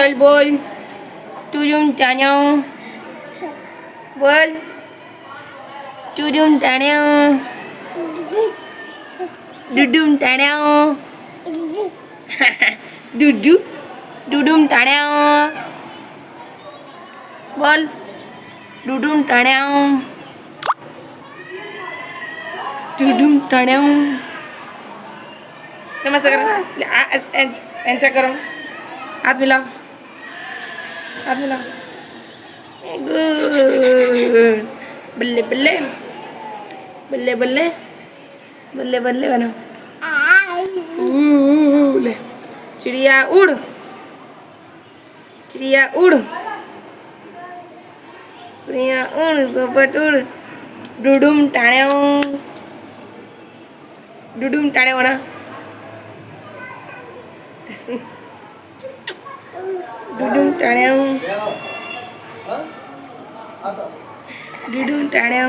चल बोल तुझुम टाण्या बोल तुझुम टाण्या डुडुम टाण्या डुडू डुडुम टाण्या बोल डुडुम टाण्या डुडुम टाण्या नमस्ते करा यांच्या करून हात मिलाव हात मिलाव गुड बल्ले बल्ले बल्ले बल्ले बल्ले बल्ले बनो ले चिड़िया उड़ चिड़िया उड़ चिड़िया उड़ गोपट उड़ डुडुम टाण्या डुडुम टाण्या म्हणा डुडुम टाण्या डुडुम टाण्या